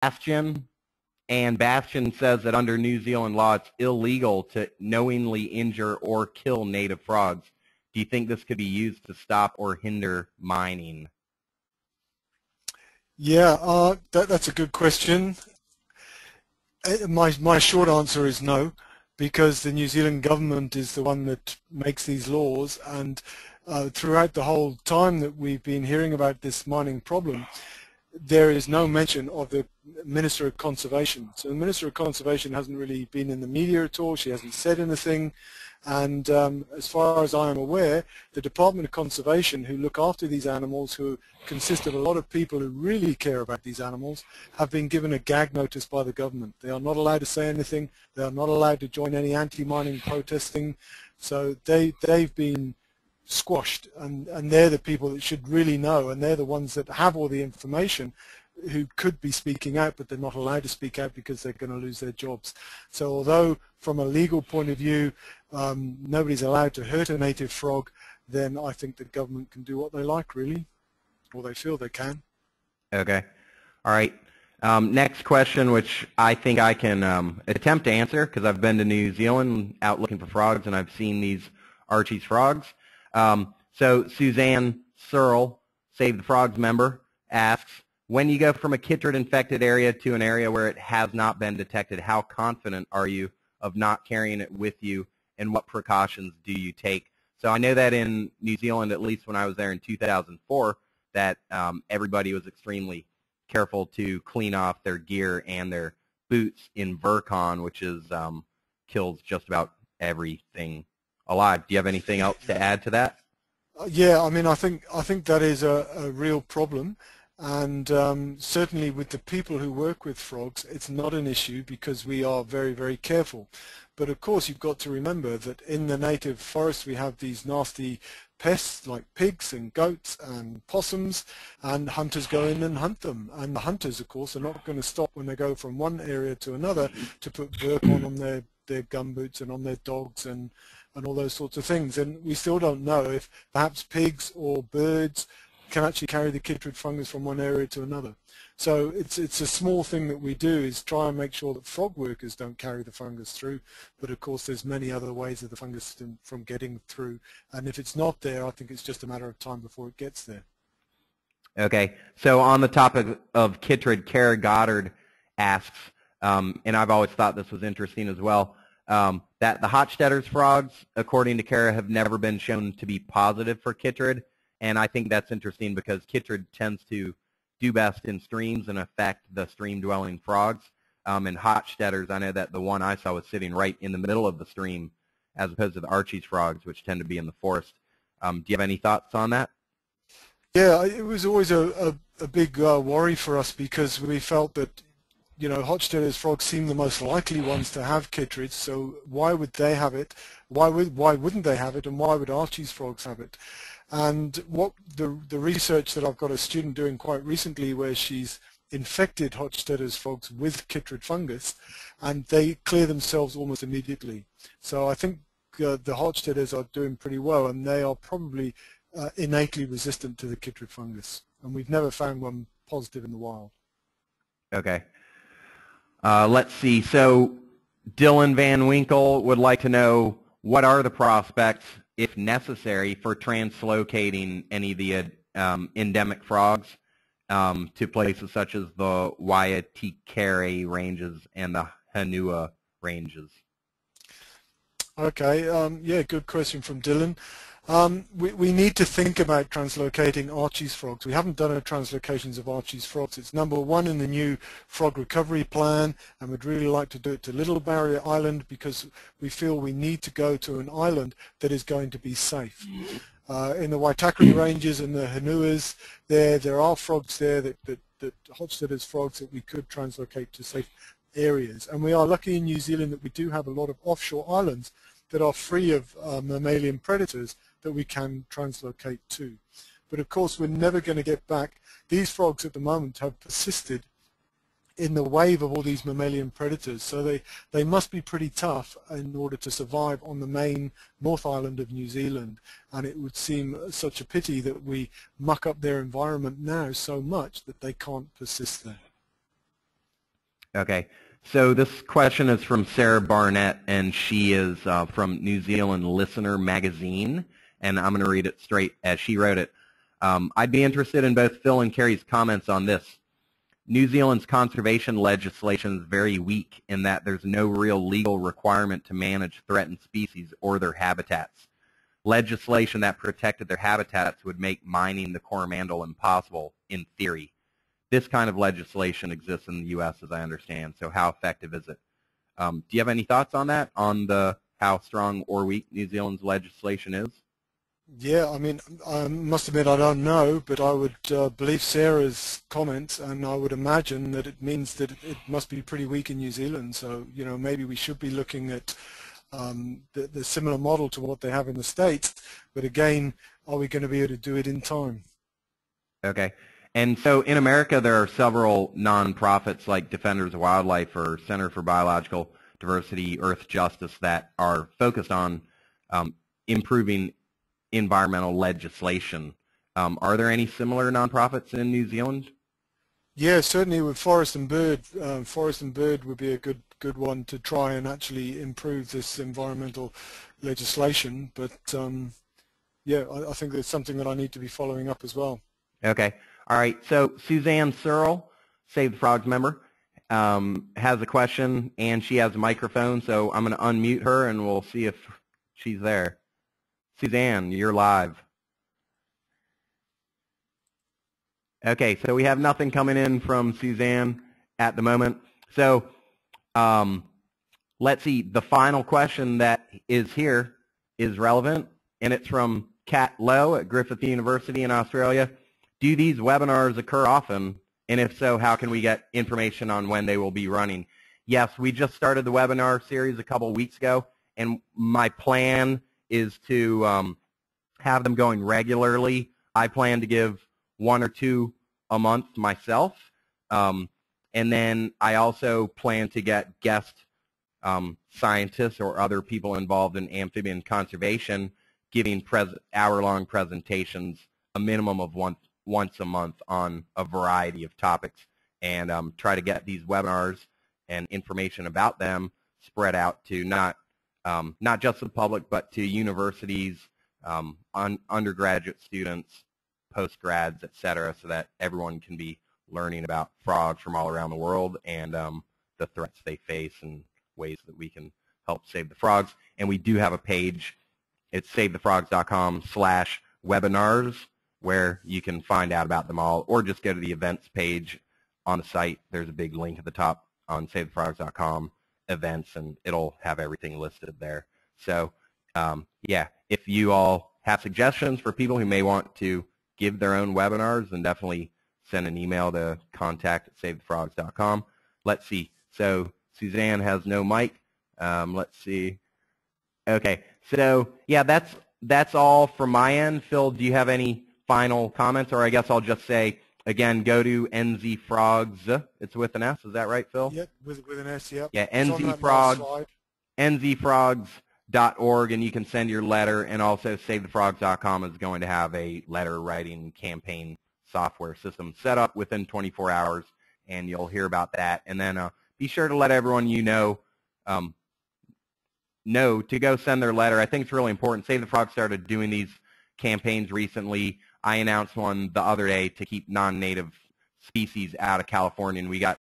Bastion, and Bastion says that under New Zealand law it's illegal to knowingly injure or kill native frogs. Do you think this could be used to stop or hinder mining? Yeah, that's a good question. My short answer is no, because the New Zealand government is the one that makes these laws, and throughout the whole time that we've been hearing about this mining problem, there is no mention of the Minister of Conservation. So the Minister of Conservation hasn't really been in the media at all. She hasn't said anything. And as far as I am aware, the Department of Conservation, who look after these animals, who consist of a lot of people who really care about these animals, have been given a gag notice by the government. They are not allowed to say anything. They are not allowed to join any anti-mining protesting. So they've been squashed, and they're the people that should really know, and they're the ones that have all the information, who could be speaking out, but they're not allowed to speak out because they're going to lose their jobs. So although from a legal point of view nobody's allowed to hurt a native frog, then I think the government can do what they like, really, or they feel they can. Okay. All right. Next question, which I think I can attempt to answer because I've been to New Zealand out looking for frogs, and I've seen these Archie's frogs. So Suzanne Searle, Save the Frogs member, asks, when you go from a chytrid-infected area to an area where it has not been detected, how confident are you of not carrying it with you, and what precautions do you take? So I know that in New Zealand, at least when I was there in 2004, that everybody was extremely careful to clean off their gear and their boots in Virkon, which is kills just about everything alive. Do you have anything else to add to that? Yeah, I mean, I think that is a real problem, and certainly with the people who work with frogs, it's not an issue because we are very, very careful. But of course, you've got to remember that in the native forest we have these nasty pests like pigs and goats and possums, and hunters go in and hunt them. And the hunters, of course, are not going to stop when they go from one area to another to put Virkon on their gumboots and on their dogs and all those sorts of things. And we still don't know if perhaps pigs or birds can actually carry the chytrid fungus from one area to another. So it's a small thing that we do, is try and make sure that frog workers don't carry the fungus through. But of course there's many other ways of the fungus from getting through. And if it's not there, I think it's just a matter of time before it gets there. Okay, so on the topic of chytrid, Kara Goddard asks, and I've always thought this was interesting as well, that the Hochstetter's frogs, according to Kara, have never been shown to be positive for chytrid. And I think that's interesting because chytrid tends to do best in streams and affect the stream-dwelling frogs. And Hochstetter's, I know that the one I saw was sitting right in the middle of the stream as opposed to the Archie's frogs, which tend to be in the forest. Do you have any thoughts on that? Yeah, it was always a big worry for us because we felt that, you know, Hochstetter's frogs seem the most likely ones to have chytrid, so why would they have it? Why wouldn't they have it, and why would Archie's frogs have it? And what the research that I've got a student doing quite recently, where she's infected Hochstetter's frogs with chytrid fungus, and they clear themselves almost immediately. So I think the Hochstetters are doing pretty well, and they are probably innately resistant to the chytrid fungus, and we've never found one positive in the wild. Okay. Let's see. So Dylan Van Winkle would like to know, what are the prospects, if necessary, for translocating any of the endemic frogs to places such as the Waiatikere ranges and the Hanua ranges? Okay, yeah, good question from Dylan. We need to think about translocating Archie's frogs. We haven't done a translocations of Archie's frogs. It's #1 in the new frog recovery plan, and we'd really like to do it to Little Barrier Island because we feel we need to go to an island that is going to be safe. In the Waitakere ranges and the Hanuas, there are frogs there that Hochstetter's frogs that we could translocate to safe areas. And we are lucky in New Zealand that we do have a lot of offshore islands that are free of mammalian predators that we can translocate to. But of course we're never going to get back. These frogs at the moment have persisted in the wave of all these mammalian predators, so they must be pretty tough in order to survive on the main North Island of New Zealand, and it would seem such a pity that we muck up their environment now so much that they can't persist there. Okay. So this question is from Sarah Barnett, and she is from New Zealand Listener magazine, and I'm going to read it straight as she wrote it. I'd be interested in both Phil and Kerry's comments on this. New Zealand's conservation legislation is very weak in that there's no real legal requirement to manage threatened species or their habitats. Legislation that protected their habitats would make mining the Coromandel impossible, in theory. This kind of legislation exists in the U.S., as I understand, so how effective is it? Do you have any thoughts on that, on how strong or weak New Zealand's legislation is? Yeah, I mean, I must admit I don't know, but I would believe Sarah's comments, and I would imagine that it means that it must be pretty weak in New Zealand. So, you know, maybe we should be looking at the similar model to what they have in the States. But again, are we going to be able to do it in time? Okay. And so in America, there are several nonprofits like Defenders of Wildlife or Center for Biological Diversity, Earth Justice that are focused on improving environmental legislation. Are there any similar nonprofits in New Zealand? Yeah, certainly with Forest and Bird. Forest and Bird would be a good one to try and actually improve this environmental legislation. But yeah, I think it's something that I need to be following up as well. Okay. All right. So Suzanne Searle, Save the Frogs member, has a question, and she has a microphone. So I'm going to unmute her, and we'll see if she's there. Suzanne, you're live. Okay, so we have nothing coming in from Suzanne at the moment. So let's see. The final question that is here is relevant, and it's from Kat Lowe at Griffith University in Australia. Do these webinars occur often? And if so, how can we get information on when they will be running? Yes, we just started the webinar series a couple weeks ago, and my plan is to have them going regularly. I plan to give 1 or 2 a month myself, and then I also plan to get guest scientists or other people involved in amphibian conservation giving hour-long presentations, a minimum of once a month on a variety of topics, and try to get these webinars and information about them spread out to not just the public, but to universities, undergraduate students, postgrads, etc., so that everyone can be learning about frogs from all around the world and the threats they face and ways that we can help save the frogs. And we do have a page. It's savethefrogs.com/webinars, where you can find out about them all, or just go to the events page on the site. There's a big link at the top on savethefrogs.com events, and it'll have everything listed there. So yeah, if you all have suggestions for people who may want to give their own webinars, then definitely send an email to contact@savethefrogs.com. Let's see. So Suzanne has no mic. Let's see. Okay. So yeah, that's all from my end. Phil, do you have any final comments? Or I guess I'll just say, again, go to NZ Frogs. It's with an S. Is that right, Phil? Yep, with an S, yep. Yeah, NZ Frogs, nzfrogs.org, and you can send your letter. And also SaveTheFrogs.com is going to have a letter writing campaign software system set up within 24 hours, and you'll hear about that. And then be sure to let everyone you know to go send their letter. I think it's really important. Save the Frogs started doing these campaigns recently. I announced one the other day to keep non-native species out of California, and we got